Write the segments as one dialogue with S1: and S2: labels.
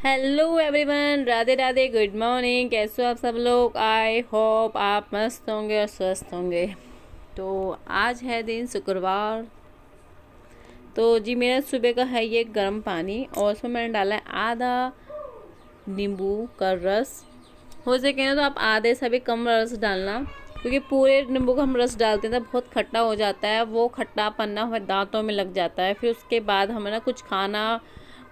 S1: Hello everyone, Radhe Radhe, good morning. कैसे हो आप सब लोग? आई होप आप मस्त होंगे और स्वस्थ होंगे। तो आज है दिन शुक्रवार। तो जी मेरा सुबह का है ये गर्म पानी और उसमें मैंने डाला है आधा नींबू का रस। हो सके ना तो आप आधे से भी कम रस डालना, क्योंकि पूरे नींबू का हम रस डालते हैं तो बहुत खट्टा हो जाता है। वो खट्टा पन्ना हमारे दांतों में लग जाता है, फिर उसके बाद हमें ना कुछ खाना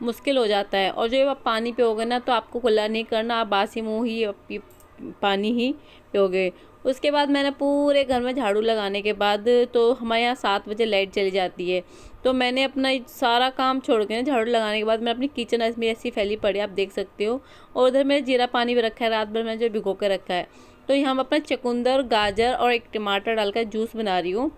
S1: मुश्किल हो जाता है। और जो आप पानी पियोगे ना तो आपको कुल्ला नहीं करना, आप बासी मुँह ही पानी ही पियोगे। उसके बाद मैंने पूरे घर में झाड़ू लगाने के बाद, तो हमारे यहाँ 7 बजे लाइट चली जाती है, तो मैंने अपना सारा काम छोड़ के ना झाड़ू लगाने के बाद मैं अपनी किचन में ऐसी फैली पड़ी आप देख सकते हो। और उधर मेरे जीरा पानी भी रखा है, रात भर मैंने जो भिगो के रखा है। तो यहाँ मैं अपना चुकंदर, गाजर और एक टमाटर डालकर जूस बना रही हूँ।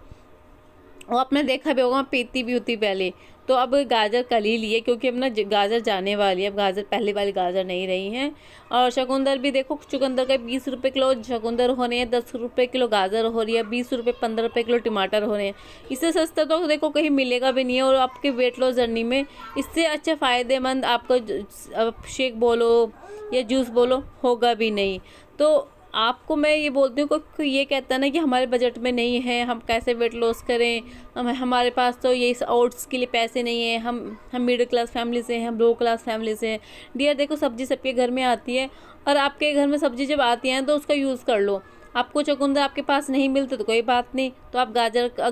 S1: और आपने देखा भी होगा पीती भी होती पहले। तो अब गाजर कल ही लिए, क्योंकि अब ना गाजर जाने वाली है, अब गाजर पहले वाली गाजर नहीं रही हैं। और चुकंदर भी देखो, चुकंदर का 20 रुपये किलो चुकंदर हो रहे हैं, 10 रुपये किलो गाजर हो रही है, 20 रुपये 15 रुपये किलो टमाटर हो रहे हैं। इससे सस्ता तो देखो कहीं मिलेगा भी नहीं है। और आपके वेट लॉस जर्नी में इससे अच्छा फ़ायदेमंद आपको शेक बोलो या जूस बोलो होगा भी नहीं। तो आपको मैं ये बोलती हूँ, कोई ये कहता है ना कि हमारे बजट में नहीं है, हम कैसे वेट लॉस करें, हमारे पास तो ये ओट्स के लिए पैसे नहीं है, हम मिडिल क्लास फैमिली से हैं, हम लो क्लास फैमिली से हैं। डियर देखो, सब्जी सबके घर में आती है, और आपके घर में सब्जी जब आती है तो उसका यूज़ कर लो। आपको चुकंदर आपके पास नहीं मिलते तो कोई बात नहीं, तो आप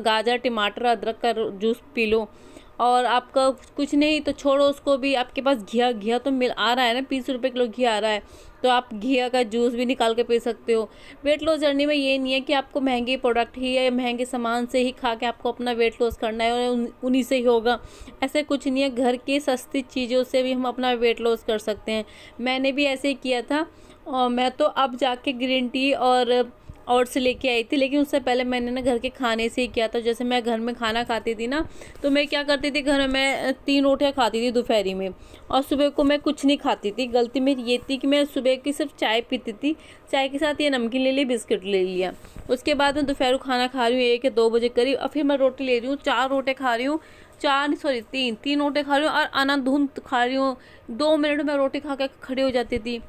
S1: गाजर टमाटर अदरक का जूस पी लो। और आपका कुछ नहीं तो छोड़ो उसको भी, आपके पास घिया तो मिल आ रहा है ना, 20 रुपये किलो घी आ रहा है, तो आप घिया का जूस भी निकाल के पी सकते हो। वेट लॉस जर्नी में ये नहीं है कि आपको महंगे प्रोडक्ट ही या महंगे सामान से ही खा के आपको अपना वेट लॉस करना है और उन्हीं से ही होगा, ऐसे कुछ नहीं है। घर की सस्ती चीज़ों से भी हम अपना वेट लॉस कर सकते हैं। मैंने भी ऐसे ही किया था, और मैं तो अब जाके ग्रीन टी और से लेके आई थी, लेकिन उससे पहले मैंने ना घर के खाने से ही किया था। जैसे मैं घर में खाना खाती थी ना, तो मैं क्या करती थी, घर में मैं 3 रोटियां खाती थी दोपहरी में, और सुबह को मैं कुछ नहीं खाती थी। गलती मेरी ये थी कि मैं सुबह की सिर्फ चाय पीती थी, चाय के साथ ये नमकीन ले ली, बिस्किट ले लिया। उसके बाद मैं दोपहर को खाना खा रही हूँ 1 या 2 बजे करीब, और फिर मैं रोटी ले रही हूँ, 4 रोटियाँ खा रही हूँ, 4 नहीं सॉरी 3 रोटियाँ खा रही हूँ, और अनाधुंध खा रही हूँ। 2 मिनट में रोटी खा के खड़ी हो जाती थी।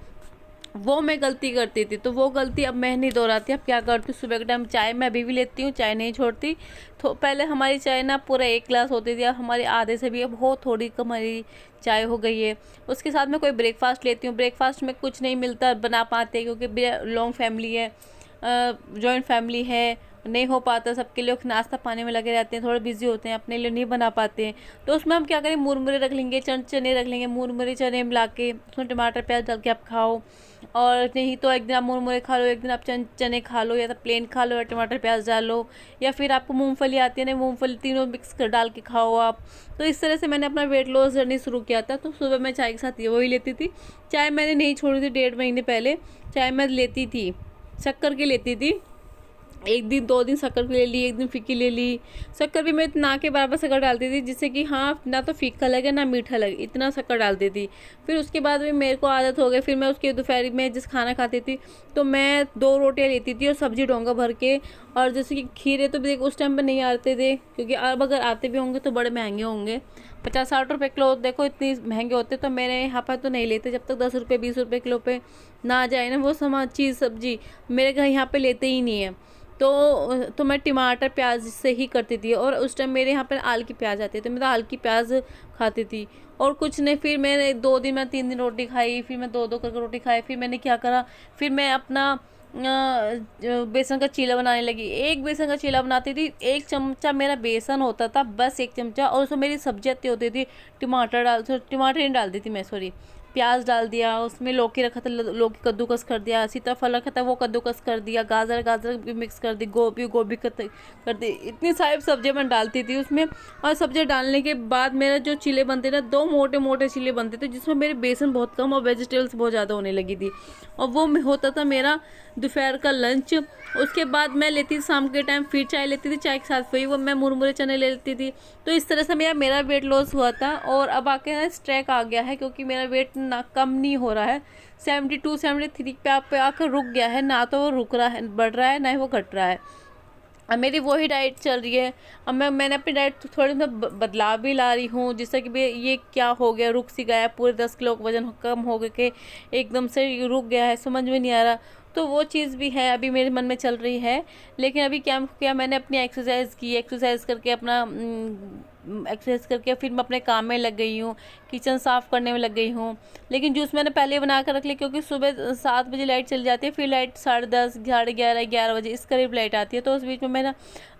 S1: वो मैं गलती करती थी, तो वो गलती अब मैं नहीं दोहराती। अब क्या करती हूँ, सुबह के टाइम चाय मैं अभी भी लेती हूँ, चाय नहीं छोड़ती। तो पहले हमारी चाय ना पूरा 1 गिलास होती थी, अब हमारी आधे से भी अब बहुत थोड़ी कम हमारी चाय हो गई है। उसके साथ मैं कोई ब्रेकफास्ट लेती हूँ। ब्रेकफास्ट में कुछ नहीं मिलता बना पाते, क्योंकि लॉन्ग फैमिली है, जॉइंट फैमिली है, नहीं हो पाता सबके लिए, नाश्ता पानी में लगे रहते हैं, थोड़े बिजी होते हैं, अपने लिए नहीं बना पाते हैं। तो उसमें हम क्या करें, मुरमुरे रख लेंगे, चने रख लेंगे, मुरमुरे चने मिला के उसमें टमाटर प्याज डाल के आप खाओ। और नहीं तो एक दिन आप मुरमुरे खा लो, एक दिन आप चने खा लो, या तो प्लेन खा लो, या टमाटर प्याज डालो, या फिर आपको मूंगफली आती है ना, मूंगफली तीनों मिक्स कर डाल के खाओ आप। तो इस तरह से मैंने अपना वेट लॉस जर्नी शुरू किया था। तो सुबह मैं चाय के साथ ये वही लेती थी। चाय मैंने नहीं छोड़ी थी, 1.5 महीने पहले चाय मैं लेती थी, शक्कर की लेती थी। 1 दिन 2 दिन शक्कर की ले ली, 1 दिन फीकी ले ली। शक्कर भी मैं ना के बराबर शक्कर डालती थी, जिससे कि हाँ ना तो फीका लगे ना मीठा लगे, इतना शक्कर डालती थी। फिर उसके बाद भी मेरे को आदत हो गई, फिर मैं उसके दोपहर में जिस खाना खाती थी तो मैं 2 रोटियाँ लेती थी और सब्जी डोंगा भर के। और जैसे कि खीरे तो देखो उस टाइम पर नहीं आते थे, क्योंकि अब अगर आते भी होंगे तो बड़े महंगे होंगे, 50-60 रुपये किलो। देखो इतनी महंगे होते तो मेरे यहाँ पर तो नहीं लेते, जब तक 10 रुपये 20 रुपये किलो पे ना जाए ना वो सामान चीज़ सब्जी, मेरे घर यहाँ पे लेते ही नहीं है। तो मैं टमाटर प्याज से ही करती थी। और उस टाइम मेरे यहाँ पर आल की प्याज आती थी, मैं तो आल की प्याज खाती थी। और कुछ नहीं, फिर मैंने 2 दिन में 3 दिन रोटी खाई, फिर मैं 2-2 करके रोटी खाई। फिर मैंने क्या करा, फिर मैं अपना बेसन का चीला बनाने लगी। एक बेसन का चीला बनाती थी, 1 चमचा मेरा बेसन होता था, बस 1 चमचा। और उसमें मेरी सब्जी आती होती थी, टमाटर नहीं डालती थी मैं, सॉरी, प्याज डाल दिया, उसमें लौकी रखा था, लौकी कद्दूकस कर दिया, सीताफल रखा था वो कद्दूकस कर दिया, गाजर भी मिक्स कर दी, गोभी कर दी। इतनी सारी सब्जियां मैं डालती थी उसमें। और सब्जियां डालने के बाद मेरा जो चीले बनते थे, 2 मोटे मोटे चीले बनते थे, जिसमें मेरे बेसन बहुत कम और वेजिटेबल्स बहुत ज़्यादा होने लगी थी। और वो होता था मेरा दोपहर का लंच। उसके बाद मैं लेती थी शाम के टाइम, फिर चाय लेती थी, चाय के साथ वही वो मैं मुरमुरे चने ले लेती थी। तो इस तरह से मेरा वेट लॉस हुआ था। और अब आके ना स्ट्रैक आ गया है, क्योंकि मेरा वेट ना कम नहीं हो रहा है, 72-73 पे आकर रुक गया है। ना तो वो रुक रहा है, बढ़ रहा है, ना ही वो घट रहा है। अब मेरी वही डाइट चल रही है। अब मैंने अपनी डाइट थोड़ी सा बदलाव भी ला रही हूँ, जिससे कि भाई ये क्या हो गया, रुक सी गया, पूरे 10 किलो का वजन कम हो गया के एकदम से रुक गया है, समझ में नहीं आ रहा। तो वो चीज़ भी है, अभी मेरे मन में चल रही है। लेकिन अभी क्या किया मैंने, अपनी एक्सरसाइज की, एक्सरसाइज करके अपना एक्सरसाइज करके फिर मैं अपने काम में लग गई हूँ, किचन साफ़ करने में लग गई हूँ। लेकिन जूस मैंने पहले बना कर रख लिया, क्योंकि सुबह 7 बजे लाइट चली जाती है, फिर लाइट 10:30, 11:30, 11 बजे इस करीब लाइट आती है। तो उस बीच में मेरा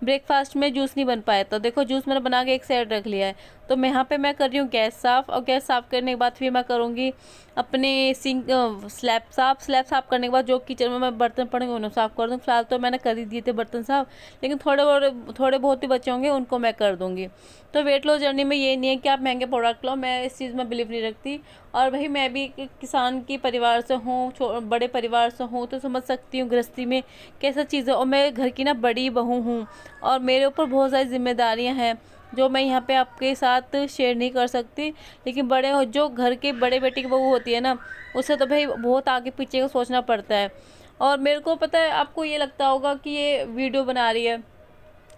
S1: ब्रेकफास्ट में जूस नहीं बन पाया। तो देखो जूस मैंने बना के एक साइड रख लिया है। तो मैं यहाँ पे मैं कर रही हूँ गैस साफ़, और गैस साफ़ करने के बाद फिर मैं करूँगी अपने सिंक स्लैब साफ़ करने के बाद जो किचन में मैं बर्तन पड़े उन्हें साफ़ कर दूँ। फिलहाल तो मैंने कर ही दिए थे बर्तन साफ़, लेकिन थोड़े बहुत ही बचे होंगे, उनको मैं कर दूँगी। तो वेट लॉस जर्नी में ये नहीं है कि आप महंगे प्रोडक्ट लो, मैं इस चीज़ में बिलीव नहीं रखती। और भाई मैं भी किसान की परिवार से हूँ, बड़े परिवार से हूँ, तो समझ सकती हूँ गृहस्थी में कैसा चीज़ है। और मैं घर की ना बड़ी बहू हूँ, और मेरे ऊपर बहुत सारी जिम्मेदारियाँ हैं जो मैं यहाँ पे आपके साथ शेयर नहीं कर सकती। लेकिन जो घर के बड़े बेटी की बहू होती है ना, उससे तो भाई बहुत आगे पीछे का सोचना पड़ता है। और मेरे को पता है, आपको ये लगता होगा कि ये वीडियो बना रही है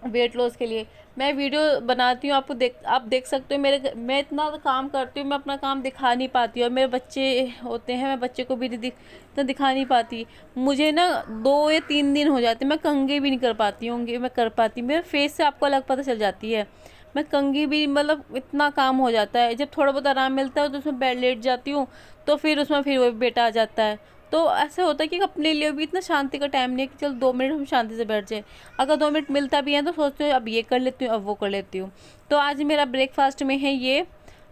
S1: वेट लॉस के लिए। मैं वीडियो बनाती हूँ, आप देख सकते हो मैं इतना काम करती हूँ, मैं अपना काम दिखा नहीं पाती। और मेरे बच्चे होते हैं, मैं बच्चे को भी इतना दिखा नहीं पाती। मुझे ना 2 या 3 दिन हो जाते, मैं कंघी भी नहीं कर पाती हूँ, मैं कर पाती, मेरे फेस से आपको अलग पता चल जाती है। मैं कंघी भी, मतलब इतना काम हो जाता है। जब थोड़ा बहुत आराम मिलता है तो उसमें बेड लेट जाती हूँ, तो फिर उसमें फिर वो बेटा आ जाता है। तो ऐसा होता है कि अपने लिए भी इतना शांति का टाइम नहीं है कि चल 2 मिनट हम शांति से बैठ जाए। अगर 2 मिनट मिलता भी है तो सोचती हूँ अब ये कर लेती हूँ, अब वो कर लेती हूँ। तो आज मेरा ब्रेकफास्ट में है ये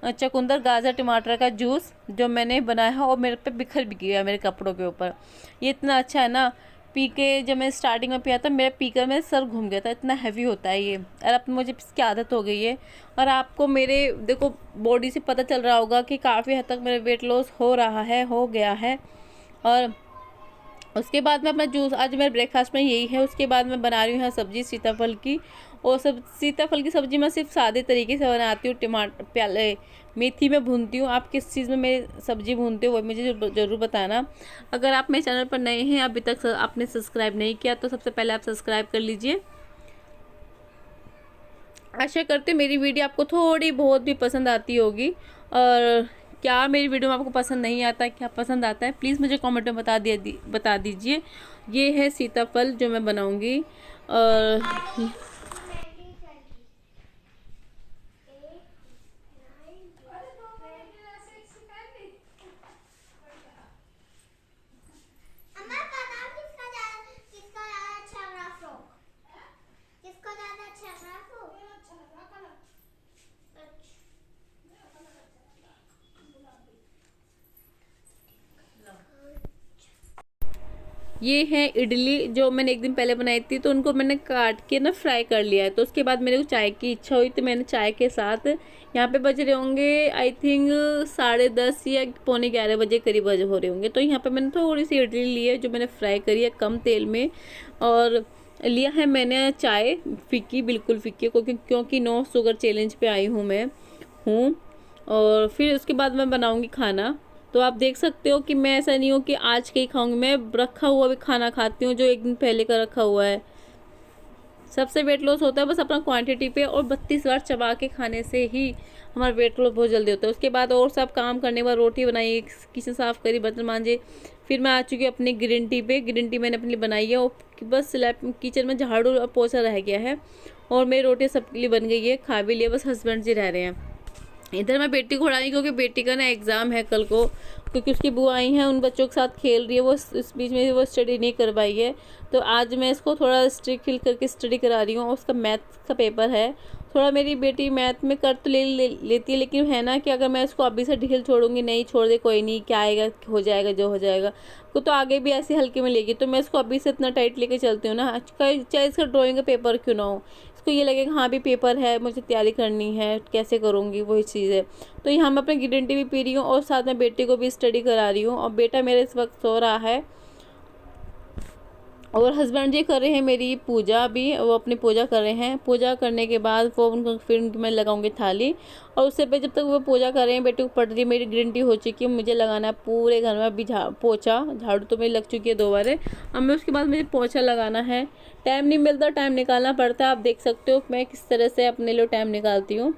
S1: चुकंदर गाजर टमाटर का जूस जो मैंने बनाया है, और मेरे पे बिखर भी गया मेरे कपड़ों के ऊपर। ये इतना अच्छा है ना, पी के जब मैं स्टार्टिंग में पिया था, मेरा पीकर में सर घूम गया था, इतना हैवी होता है ये। और अब मुझे इसकी आदत हो गई है। और आपको मेरे देखो बॉडी से पता चल रहा होगा कि काफ़ी हद तक मेरा वेट लॉस हो रहा है, हो गया है। और उसके बाद में अपना जूस, आज मेरे ब्रेकफास्ट में यही है। उसके बाद मैं बना रही हूँ यहाँ सब्ज़ी सीताफल की। और सीताफल की सब्ज़ी मैं सिर्फ सादे तरीके से बनाती हूँ, टमाटर प्याले मेथी में भूनती हूँ। आप किस चीज़ में मेरी सब्ज़ी भूनते हो वो मुझे ज़रूर बताना। अगर आप मेरे चैनल पर नए हैं, अभी तक आपने सब्सक्राइब नहीं किया, तो सबसे पहले आप सब्सक्राइब कर लीजिए। आशा करते मेरी वीडियो आपको थोड़ी बहुत भी पसंद आती होगी। और क्या मेरी वीडियो में आपको पसंद नहीं आता, क्या पसंद आता है, प्लीज़ मुझे कमेंट में बता दीजिए। ये है सीताफल जो मैं बनाऊंगी। और ये है इडली जो मैंने एक दिन पहले बनाई थी, तो उनको मैंने काट के ना फ्राई कर लिया है। तो उसके बाद मेरे को चाय की इच्छा हुई, तो मैंने चाय के साथ, यहाँ पे बज रहे होंगे आई थिंक 10:30 या 11:45 बजे करीब बज हो रहे होंगे। तो यहाँ पे मैंने थोड़ी सी इडली ली है जो मैंने फ्राई करी है कम तेल में। और लिया है मैंने चाय फीकी, बिल्कुल फीकी, क्योंकि नो शुगर चैलेंज पे आई हूँ मैं हूँ। और फिर उसके बाद मैं बनाऊँगी खाना। तो आप देख सकते हो कि मैं ऐसा नहीं हूँ कि आज के ही खाऊंगी, मैं रखा हुआ भी खाना खाती हूँ जो एक दिन पहले का रखा हुआ है। सबसे वेट लॉस होता है बस अपना क्वांटिटी पे, और 32 बार चबा के खाने से ही हमारा वेट लॉस बहुत जल्दी होता है। उसके बाद और सब काम करने के बाद रोटी बनाई, किचन साफ़ करी, बर्तन मांजे, फिर मैं आ चुकी हूँ अपनी ग्रीन टी पे। ग्रीन टी मैंने अपने लिए बनाई है, और बस किचन में झाड़ू और पोछा रह गया है, और मेरी रोटी सबके लिए बन गई है, खा भी लिया, बस हस्बैंड जी रह रहे हैं। इधर मैं बेटी को उड़ा रही, क्योंकि बेटी का ना एग्ज़ाम है कल को, क्योंकि उसकी बुआ आई हैं, उन बच्चों के साथ खेल रही है, वो इस बीच में वो स्टडी नहीं कर पाई है। तो आज मैं इसको थोड़ा स्ट्रिक्ट फील करके स्टडी करा रही हूँ। उसका मैथ का पेपर है, थोड़ा मेरी बेटी मैथ में कर तो लेती है, लेकिन है ना कि अगर मैं इसको अभी से ढील छोड़ूंगी, नहीं छोड़ दे कोई नहीं, क्या आएगा हो जाएगा, जो हो जाएगा, तो आगे भी ऐसे हल्के में लेगी। तो मैं इसको अभी से इतना टाइट लेके चलती हूँ ना, चाहे इसका ड्राइंग का पेपर क्यों ना हो, तो ये लगेगा हाँ भी पेपर है, मुझे तैयारी करनी है, कैसे करूँगी, वही चीज़ है। तो यहाँ मैं अपने ग्रीन टी भी पी रही हूँ, और साथ में बेटे को भी स्टडी करा रही हूँ। और बेटा मेरे इस वक्त सो रहा है, और हस्बैंड जी कर रहे हैं मेरी पूजा, भी वो अपनी पूजा कर रहे हैं। पूजा करने के बाद वो उनको फिर मैं लगाऊंगी थाली। और उससे पहले जब तक वो पूजा कर रहे हैं, बेटी को पड़ रही, मेरी ग्रीन टी हो चुकी है, मुझे लगाना है पूरे घर में अभी पोछा। झाड़ू तो मेरी लग चुकी है 2 बार। अब मैं उसके बाद मुझे पोछा लगाना है। टाइम नहीं मिलता, टाइम निकालना पड़ता है। आप देख सकते हो मैं किस तरह से अपने लिए टाइम निकालती हूँ।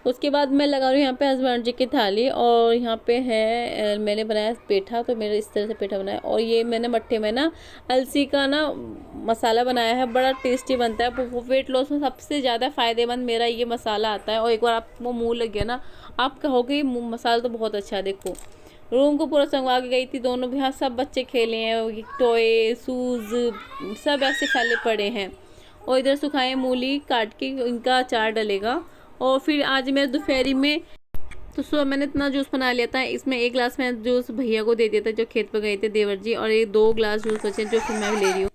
S1: उसके बाद मैं लगा रही हूँ यहाँ पे हस्बैंड जी की थाली। और यहाँ पे है मैंने बनाया पेठा, तो मेरे इस तरह से पेठा बनाया। और ये मैंने मट्ठे में ना अलसी का ना मसाला बनाया है, बड़ा टेस्टी बनता है। वेट लॉस में सबसे ज़्यादा फ़ायदेमंद मेरा ये मसाला आता है। और एक बार आपको मुँह लग गया ना, आप कहोगे मसाला तो बहुत अच्छा है। देखो रूम को पूरा संगवा के गई थी, दोनों भी, हाँ सब बच्चे खेले हैं, टॉय शूज़ सब ऐसे फैले पड़े हैं। और इधर सुखाए मूली काट के इनका अचार डलेगा। और फिर आज मैं दोपहरी में तो सुबह मैंने इतना जूस बना लिया था। इसमें 1 गिलास मैं जूस भैया को दे दिया था जो खेत पर गए थे देवर जी, और ये 2 गिलास जूस बचे जो फिर मैं भी ले रही हूँ।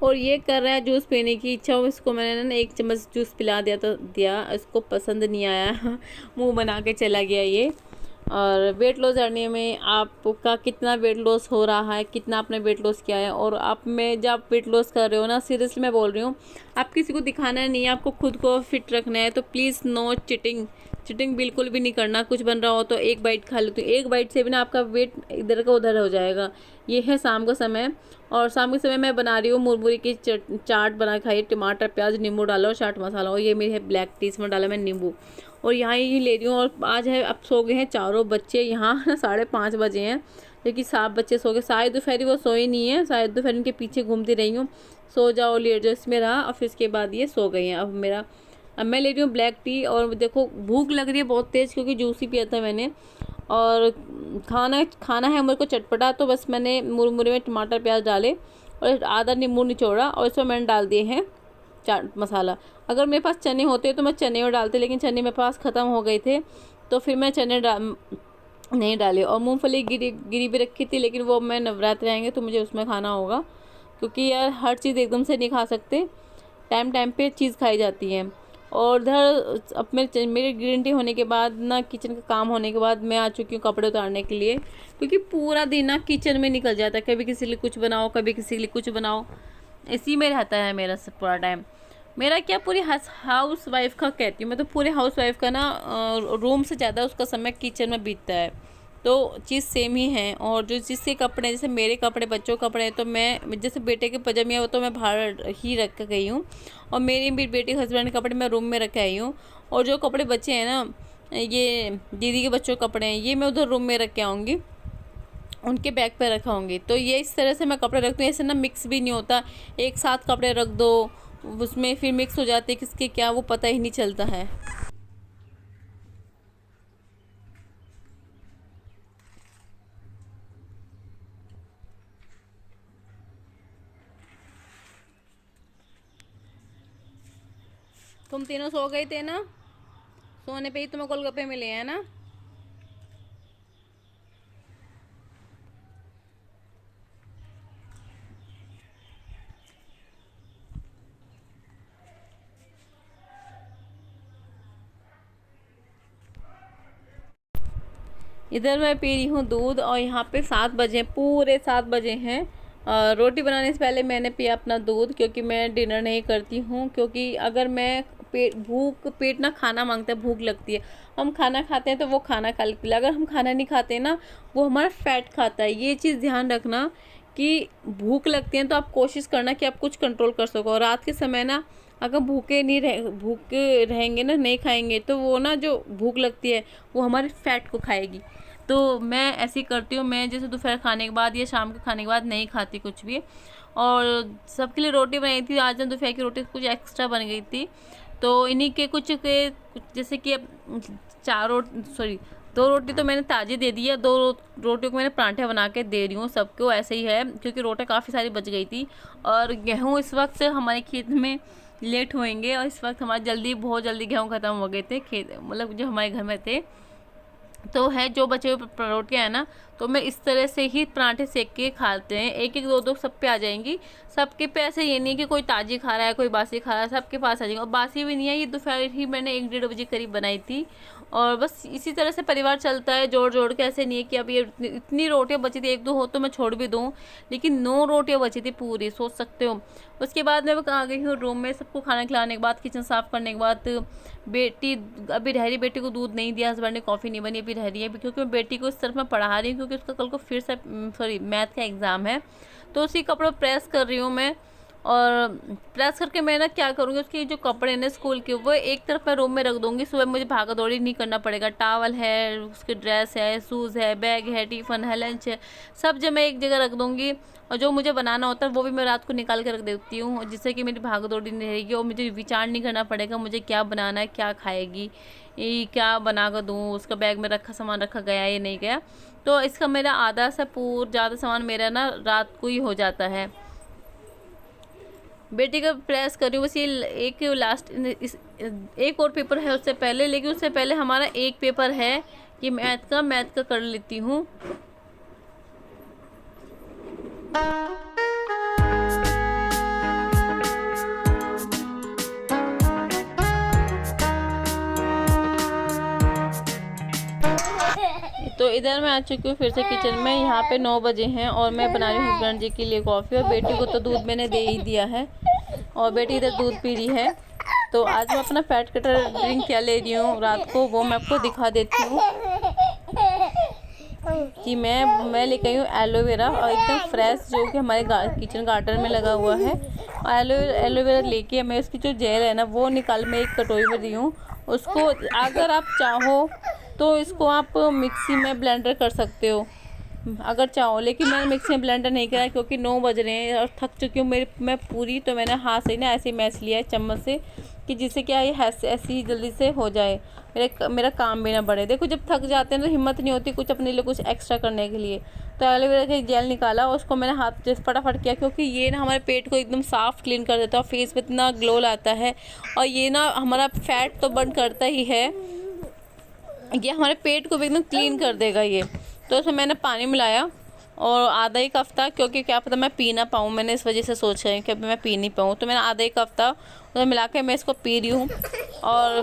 S1: और ये कर रहा है जूस पीने की इच्छा हो, इसको मैंने ना 1 चम्मच जूस पिला दिया, इसको पसंद नहीं आया मुंह बना के चला गया ये। और वेट लॉस जर्नी में आपका कितना वेट लॉस हो रहा है, कितना आपने वेट लॉस किया है। और आप में जब वेट लॉस कर रहे हो ना, सीरियसली मैं बोल रही हूँ, आप किसी को दिखाना नहीं है, आपको खुद को फिट रखना है। तो प्लीज़ नो चिटिंग बिल्कुल भी नहीं करना। कुछ बन रहा हो तो 1 बाइट खा लो, तो 1 बाइट से भी ना आपका वेट इधर का उधर हो जाएगा। ये है शाम का समय, और शाम के समय मैं बना रही हूँ मुरमुरी की चाट बना खाइए, टमाटर प्याज नींबू डालो और चाट मसाला। और ये मेरी है ब्लैक टी, इसमें डाला मैं नींबू। और यहाँ ही ले रही हूँ। और आज है, अब सो गए हैं चारों बच्चे, यहाँ 5:30 बजे हैं, क्योंकि 7 बच्चे सो गए। शायद दोपहरी वो सोए नहीं है, शायद दोपहर के पीछे घूमती रही हूँ, सो जाओ लेट जाओ इसमें रहा। और फिर इसके बाद ये सो गई हैं। अब मैं ले रही हूँ ब्लैक टी। और देखो भूख लग रही है बहुत तेज़, क्योंकि जूस ही पिया था मैंने। और खाना है मेरे को चटपटा, तो बस मैंने मुरमुरे में टमाटर प्याज डाले और आधा नींबू निचोड़ा, और इसमें मैंने डाल दिए हैं चाट मसाला। अगर मेरे पास चने होते तो मैं चने और डालते, लेकिन चने मेरे पास ख़त्म हो गए थे, तो फिर मैं चने नहीं डाले। और मूंगफली गिरी भी रखी थी, लेकिन वो मैं नवरात्र आएंगे तो मुझे उसमें खाना होगा, क्योंकि यार हर चीज़ एकदम से नहीं खा सकते, टाइम टाइम पे चीज़ खाई जाती है। और इधर अब मेरी ग्रीन टी होने के बाद ना, किचन का काम होने के बाद मैं आ चुकी हूँ कपड़े उतारने के लिए, क्योंकि पूरा दिन ना किचन में निकल जाता है। कभी किसी लिए कुछ बनाओ, कभी किसी लिए कुछ बनाओ, इसी में रहता है मेरा सब पूरा टाइम। मेरा क्या, पूरी हाउस वाइफ का कहती हूँ मैं, तो पूरे हाउस वाइफ का ना रूम से ज़्यादा उसका समय किचन में बीतता है। तो चीज़ सेम ही है। और जो जिसके कपड़े, जैसे मेरे कपड़े, बच्चों के कपड़े हैं, तो मैं जैसे बेटे के पजामे हैं वो तो मैं बाहर ही रख के गई हूँ, और मेरी भी बेटी हस्बैंड के कपड़े मैं रूम में रख के आई हूँ। और जो कपड़े बचे हैं ना, ये दीदी के बच्चों के कपड़े हैं, ये मैं उधर रूम में रख के आऊँगी, उनके बैग पे रखाऊंगी। तो ये इस तरह से मैं कपड़े रखती हूँ, ऐसे ना मिक्स भी नहीं होता। एक साथ कपड़े रख दो, उसमें फिर मिक्स हो जाते किसके क्या, वो पता ही नहीं चलता है। तुम तीनों सो गए थे ना, सोने पे ही तुम्हें गोलगप्पे मिले हैं ना। इधर मैं पी रही हूँ दूध। और यहाँ पे 7 बजे, पूरे 7 बजे हैं। रोटी बनाने से पहले मैंने पिया अपना दूध, क्योंकि मैं डिनर नहीं करती हूँ, क्योंकि अगर मैं पेट ना खाना मांगता है, भूख लगती है। हम खाना खाते हैं तो वो खाना खा लेती है, अगर हम खाना नहीं खाते ना, वो हमारा फैट खाता है। ये चीज़ ध्यान रखना कि भूख लगती है तो आप कोशिश करना कि आप कुछ कंट्रोल कर सको। और रात के समय ना, अगर भूखे रहेंगे ना, नहीं खाएंगे, तो वो ना जो भूख लगती है वो हमारे फैट को खाएगी। तो मैं ऐसे ही करती हूँ। मैं जैसे दोपहर खाने के बाद या शाम के खाने के बाद नहीं खाती कुछ भी। और सबके लिए रोटी बनाई थी आज ना, दोपहर की रोटी कुछ एक्स्ट्रा बन गई थी, तो इन्हीं के कुछ जैसे कि अब 2 रोटी तो मैंने ताज़ी दे दी है, 2 रोटियों को मैंने पराठे बना के दे रही हूँ सबको, ऐसे ही है, क्योंकि रोटी काफ़ी सारी बच गई थी। और गेहूँ इस वक्त हमारे खेत में लेट होएंगे। और इस वक्त हमारे बहुत जल्दी गेहूँ ख़त्म हो गए थे खेत, मतलब जो हमारे घर में थे। तो है जो बचे हुए रोटियाँ है ना, तो मैं इस तरह से ही पराठे सेक के खाते हैं। एक एक दो दो सब पे आ जाएंगी, सबके पे। ऐसे ये नहीं कि कोई ताज़ी खा रहा है कोई बासी खा रहा है, सबके पास आ जाएंगे। और बासी भी नहीं है, ये दोपहर ही मैंने 1-1:30 बजे करीब बनाई थी। और बस इसी तरह से परिवार चलता है, जोड़ जोड़ के। ऐसे नहीं है कि अब ये इतनी रोटियाँ बची थी, 1-2 हो तो मैं छोड़ भी दूँ, लेकिन 9 रोटियाँ बची थी पूरी, सोच सकते हो। उसके बाद मैं आ गई हूँ रूम में, सबको खाना खिलाने के बाद, किचन साफ़ करने के बाद। बेटी अभी रह रही, बेटी को दूध नहीं दिया हस्बैंड ने, कॉफ़ी नहीं बनी, अभी रह रही है। क्योंकि मैं बेटी को इस तरफ मैं पढ़ा रही हूँ, क्योंकि उसका कल को फिर से मैथ का एग्ज़ाम है। तो उसी कपड़ों प्रेस कर रही हूँ मैं। और प्रेस करके मैं ना क्या करूँगी, उसके जो कपड़े हैं स्कूल के, वो एक तरफ मैं रूम में रख दूँगी। सुबह मुझे भागा दौड़ी नहीं करना पड़ेगा। टावल है, उसकी ड्रेस है, शूज़ है, बैग है, टिफ़न है, लंच है, सब जब मैं एक जगह रख दूँगी। और जो मुझे बनाना होता है वो भी मैं रात को निकाल के रख देती हूँ, जिससे कि मेरी भाग दौड़ी नहीं रहेगी। और मुझे विचार नहीं करना पड़ेगा मुझे क्या बनाना है, क्या खाएगी, ये क्या बना कर दूँ, उसका बैग में रखा सामान रखा गया या नहीं गया। तो इसका मेरा आधा सा ज़्यादा सामान मेरा ना रात को ही हो जाता है। बेटी का प्रेस कर रही हूँ बस। ये एक और पेपर है उससे पहले, लेकिन उससे पहले हमारा एक पेपर है कि मैथ का कर लेती हूँ। तो इधर मैं आ चुकी हूँ फिर से किचन में। यहाँ पे 9 बजे हैं और मैं बना रही हूँ हस्बैंड जी के लिए कॉफ़ी। और बेटी को तो दूध मैंने दे ही दिया है, और बेटी इधर दूध पी रही है। तो आज मैं अपना फैट कटर ड्रिंक क्या ले रही हूँ रात को, वो मैं आपको दिखा देती हूँ। कि मैं लेके आई हूँ एलोवेरा, और एकदम फ्रेश, जो कि हमारे किचन गार्डन में लगा हुआ है। और एलोवेरा लेके मैं उसकी जो जेल है ना, वो निकाल मैं एक कटोरी में दी हूँ उसको। अगर आप चाहो तो इसको आप मिक्सी में ब्लेंडर कर सकते हो अगर चाहो, लेकिन मैंने मिक्सी में ब्लेंडर नहीं किया क्योंकि 9 बज रहे हैं और थक चुकी हूँ मैं पूरी। तो मैंने हाथ से ना ऐसे मैश लिया है चम्मच से, कि जिससे क्या ये ऐसी जल्दी से हो जाए, मेरा काम भी ना बढ़े। देखो जब थक जाते हैं तो हिम्मत नहीं होती कुछ अपने लिए कुछ एक्स्ट्रा करने के लिए। तो एलोवेरा का जेल निकाला, उसको मैंने हाथ से फटाफट किया, क्योंकि ये ना हमारे पेट को एकदम साफ़ क्लीन कर देता है और फेस पे इतना ग्लो लाता है। और ये ना हमारा फैट तो बर्न करता ही है, ये हमारे पेट को भी एकदम क्लीन कर देगा ये। तो उसमें मैंने पानी मिलाया और आधा एक हफ़्ता, क्योंकि क्या पता मैं पी ना पाऊँ, मैंने इस वजह से सोच रही हूँ कि अभी मैं पी नहीं पाऊँ। तो मैंने आधा एक हफ़्ता उसमें मिला के मैं इसको पी रही हूँ। और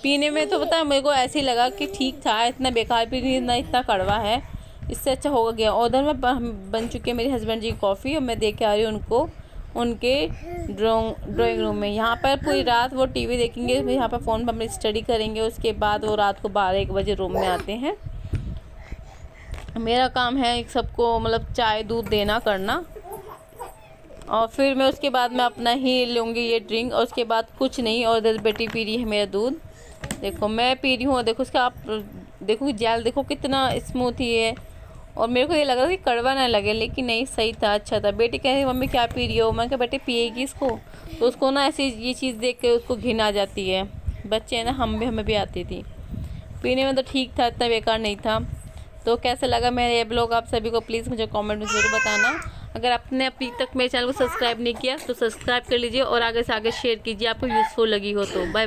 S1: पीने में तो पता है मेरे को ऐसे ही लगा कि ठीक था, इतना बेकार भी नहीं, ना इतना कड़वा है, इससे अच्छा होगा गया। और उधर में बन चुकी है मेरे हस्बैंड जी की कॉफ़ी, और मैं दे के आ रही हूँ उनको उनके ड्राइंग रूम में। यहाँ पर पूरी रात वो टीवी देखेंगे, यहाँ पर फ़ोन पर अपनी स्टडी करेंगे। उसके बाद वो रात को 12-1 बजे रूम में आते हैं। मेरा काम है सबको मतलब चाय दूध देना करना, और फिर मैं उसके बाद मैं अपना ही लूँगी ये ड्रिंक, और उसके बाद कुछ नहीं। और इधर बेटी पी रही है मेरा दूध, देखो मैं पी रही हूँ। देखो उसका आप देखो जेल देखो कितना स्मूथ ही है। और मेरे को ये लग रहा था कि कड़वा ना लगे, लेकिन नहीं, सही था, अच्छा था। बेटी कह रही मम्मी क्या पी रही हो, मैं कहा बेटे पिएगी इसको। तो उसको ना ऐसी ये चीज़ देख के उसको घिन आ जाती है। बच्चे हैं ना, हमें भी आती थी। पीने में तो ठीक था, इतना बेकार नहीं था। तो कैसा लगा मेरा ये ब्लॉग आप सभी को प्लीज़ मुझे कमेंट में ज़रूर बताना। अगर आपने अभी तक मेरे चैनल को सब्सक्राइब नहीं किया तो सब्सक्राइब कर लीजिए, और आगे से आगे शेयर कीजिए आपको यूज़फुल लगी हो तो। Bye bye.